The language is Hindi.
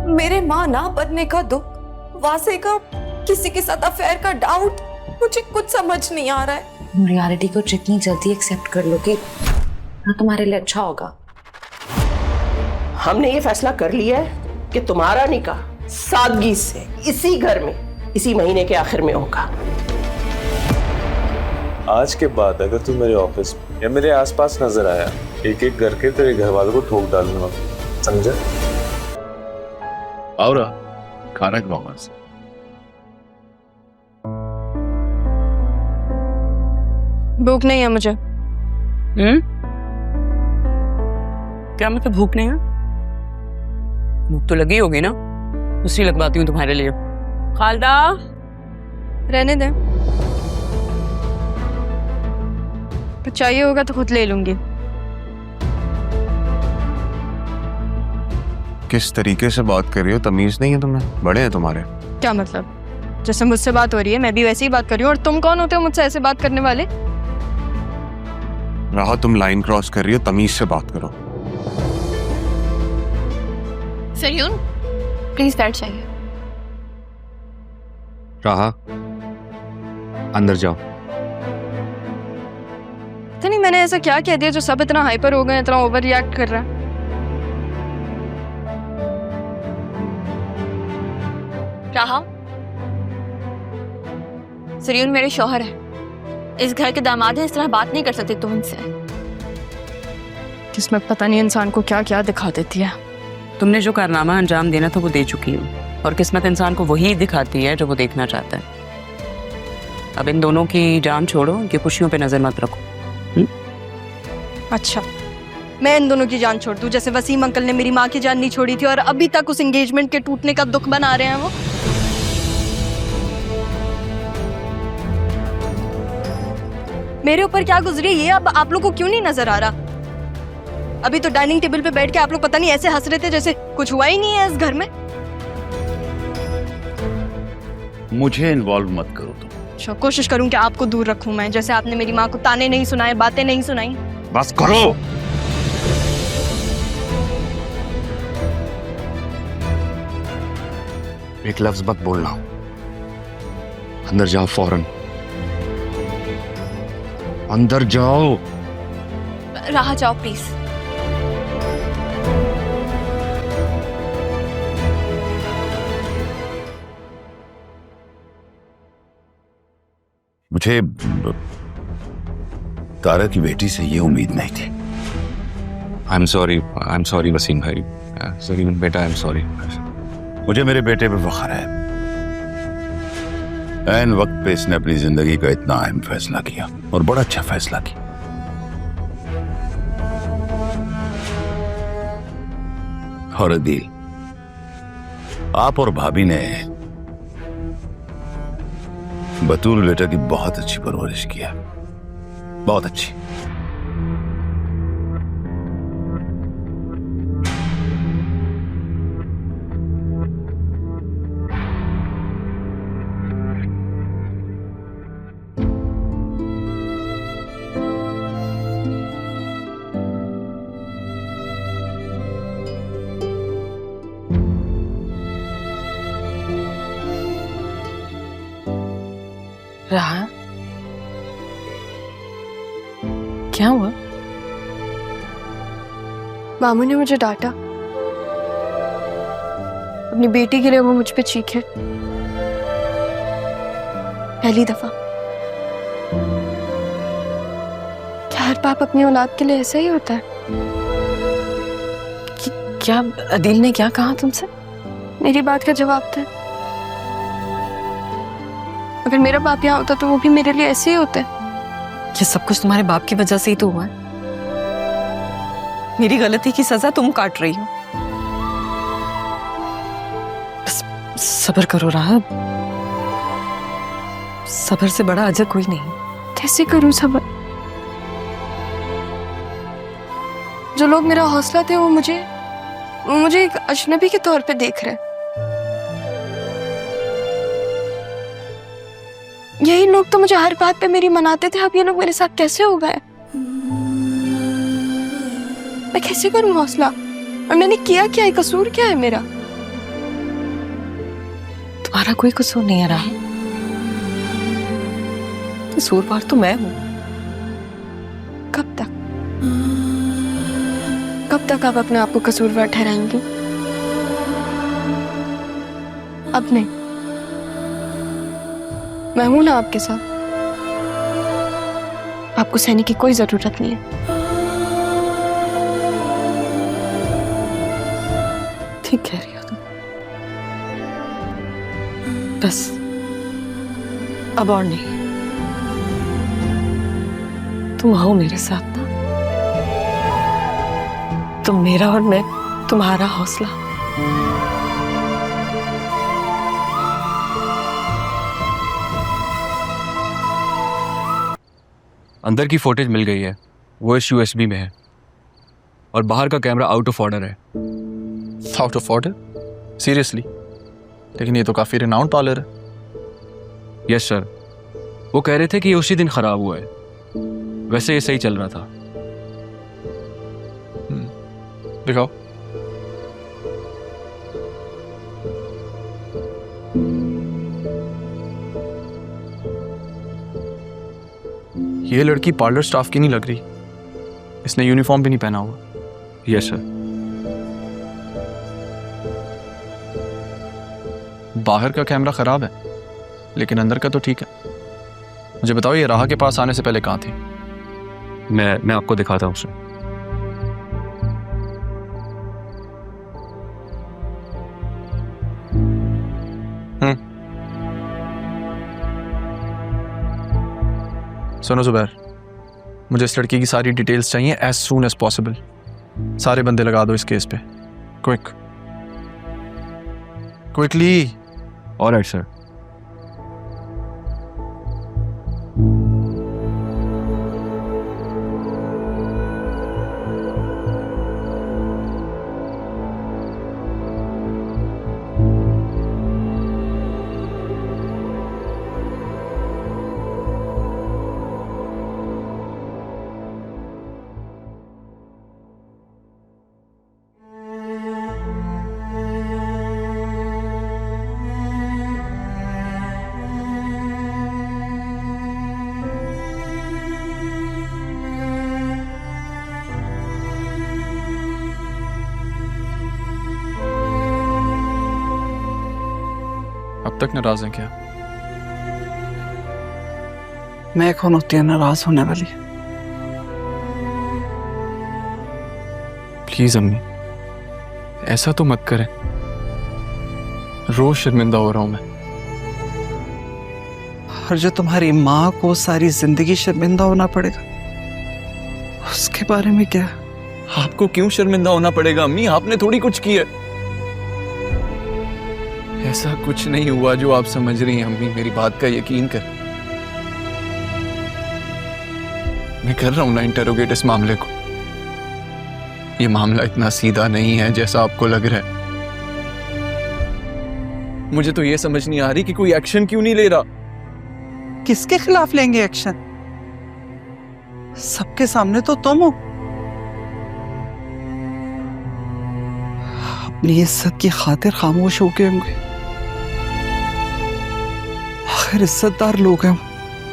मेरे माँ ना बनने का दुख, वासे का किसी के साथ अफेयर का डाउट, मुझे कुछ समझ नहीं आ रहा है। रियलिटी को जितनी जल्दी एक्सेप्ट कर लोगे ना तुम्हारे लिए अच्छा होगा। हमने ये फैसला कर लिया है कि तुम्हारा निकाह सादगी से इसी घर में इसी महीने के आखिर में होगा। आज के बाद अगर तू मेरे ऑफिस या मेरे आसपास नजर आया, एक एक करके तेरे घर वालों को ठोक डालूंगा, समझा? और खाना खिलाऊंगा। भूख नहीं है मुझे। क्या मतलब भूख नहीं है? भूख तो लगी होगी ना, उसी लगवाती हूँ तुम्हारे लिए। खालदा, रहने दे, कुछ चाहिए होगा तो खुद ले लूंगी। किस तरीके से बात कर रही हो? तमीज नहीं है तुम्हें? बड़े हैं तुम्हारे। क्या मतलब? जैसे मुझसे बात हो रही है मैं भी वैसे ही बात कर रही हूँ। और तुम कौन होते हो मुझसे ऐसे बात करने वाले? राह, तुम लाइन क्रॉस कर रही हो, तमीज से बात करो। सरयून प्लीज बैठ जाइए। राह, अंदर जाओ। तो नहीं, मैंने ऐसा क्या कह दिया जो सब इतना हाइपर हो गए, इतना ओवर रिएक्ट कर रहा है? राहा, सरयून मेरे शौहर है, इस घर के दामाद हैं, इस तरह बात नहीं कर सकते तुम इनसे। किस्मत पता नहीं इंसान को क्या क्या दिखा देती है। तुमने जो कारनामा अंजाम देना था वो दे चुकी हूँ, और किस्मत इंसान को वही दिखाती है जो वो देखना चाहता है। अब इन दोनों की जान छोड़ो, उनकी खुशियों पे नजर मत रखो। अच्छा, मैं इन दोनों की जान छोड़ दूं जैसे वसीम अंकल ने मेरी माँ की जान नहीं छोड़ी थी और अभी तक उस एंगेजमेंट के टूटने का दुख बना रहे हैं वो। मेरे ऊपर क्या गुजरी ये अब आप लोग को क्यों नहीं नजर आ रहा? अभी तो डाइनिंग टेबल पे बैठ के आप लोग पता नहीं ऐसे हंस रहे थे जैसे कुछ हुआ ही नहीं है इस घर में। मुझे इन्वॉल्व मत करो तुम। अच्छा, कोशिश करूं कि आपको दूर रखूं मैं, जैसे आपने मेरी माँ को ताने नहीं सुनाए, बातें नहीं सुनाई। बस करो। एक लफ्ज मत बोलना। अंदर जाओ फौरन, अंदर जाओ। राह जाओ प्लीज। मुझे तारा की बेटी से ये उम्मीद नहीं थी। आई एम सॉरी वसीम भाई। सलीम बेटा, आई एम सॉरी। मुझे मेरे बेटे पे फख्र है। ऐन वक्त पे इसने अपनी जिंदगी का इतना अहम फैसला किया, और बड़ा अच्छा फैसला किया। और अदील, आप और भाभी ने बतूल बेटा की बहुत अच्छी परवरिश किया, बहुत अच्छी। राह, क्या हुआ? मामू ने मुझे डांटा, अपनी बेटी के लिए वो मुझ पे चीखे। पहली दफा। क्या हर बाप अपनी औलाद के लिए ऐसा ही होता है? क्या अदील ने क्या कहा तुमसे? मेरी बात का जवाब था। अगर मेरा बाप यहाँ होता तो वो भी मेरे लिए ऐसे ही होते। ये सब कुछ तुम्हारे बाप की वजह से ही तो हुआ है। मेरी गलती की सजा तुम काट रही हो। बस सब्र करो राह, सब्र से बड़ा अजर कोई नहीं। कैसे करूं सब्र? जो लोग मेरा हौसला थे वो मुझे एक अजनबी के तौर पे देख रहे हैं। यही लोग तो मुझे हर बात पे मेरी मनाते थे, अब ये लोग मेरे साथ कैसे हो गए? मैं कैसे करूं हौसला? और मैंने किया क्या है? कसूर क्या है मेरा? तुम्हारा कोई कसूर नहीं है राह। कसूरवार तो मैं हूं। कब तक आप अपने आप को कसूरवार ठहराएंगी? अब नहीं, मैं हूं ना आपके साथ, आपको सहने की कोई जरूरत नहीं है। ठीक कह रही हो तुम। बस अब और नहीं, तुम आओ मेरे साथ ना। तुम मेरा और मैं तुम्हारा हौसला। अंदर की फुटेज मिल गई है, वो इस यूएसबी में है, और बाहर का कैमरा आउट ऑफ ऑर्डर है। Out of order? सीरियसली? लेकिन ये तो काफी रिनाउंड पार्लर है। यस सर, वो कह रहे थे कि ये उसी दिन खराब हुआ है, वैसे ये सही चल रहा था। दिखाओ। ये लड़की पार्लर स्टाफ की नहीं लग रही, इसने यूनिफॉर्म भी नहीं पहना हुआ। Yes sir. बाहर का कैमरा खराब है, लेकिन अंदर का तो ठीक है। मुझे बताओ, ये राह के पास आने से पहले कहाँ थी? मैं आपको दिखाता हूँ सर। सुनो जुबैर, मुझे इस लड़की की सारी डिटेल्स चाहिए एज सून एज पॉसिबल। सारे बंदे लगा दो इस केस पे, क्विक, क्विकली। Alright sir. अब तक नाराज हैं क्या? मैं कौन होती है नाराज होने वाली? प्लीज अम्मी, ऐसा तो मत करें। रोज शर्मिंदा हो रहा हूं मैं। और जो तुम्हारी माँ को सारी जिंदगी शर्मिंदा होना पड़ेगा, उसके बारे में क्या? आपको क्यों शर्मिंदा होना पड़ेगा अम्मी? आपने थोड़ी कुछ किया। ऐसा कुछ नहीं हुआ जो आप समझ रही हैं अम्मी, मेरी बात का यकीन कर। मैं कर रहा हूं ना इंटरोगेट इस मामले को। ये मामला इतना सीधा नहीं है जैसा आपको लग रहा है। मुझे तो ये समझ नहीं आ रही कि कोई एक्शन क्यों नहीं ले रहा। किसके खिलाफ लेंगे एक्शन? सबके सामने तो तुम हो। अपनी इज्जत की खातिर खामोश हो गए होंगे। आखिर इज्जतदार लोग हैं।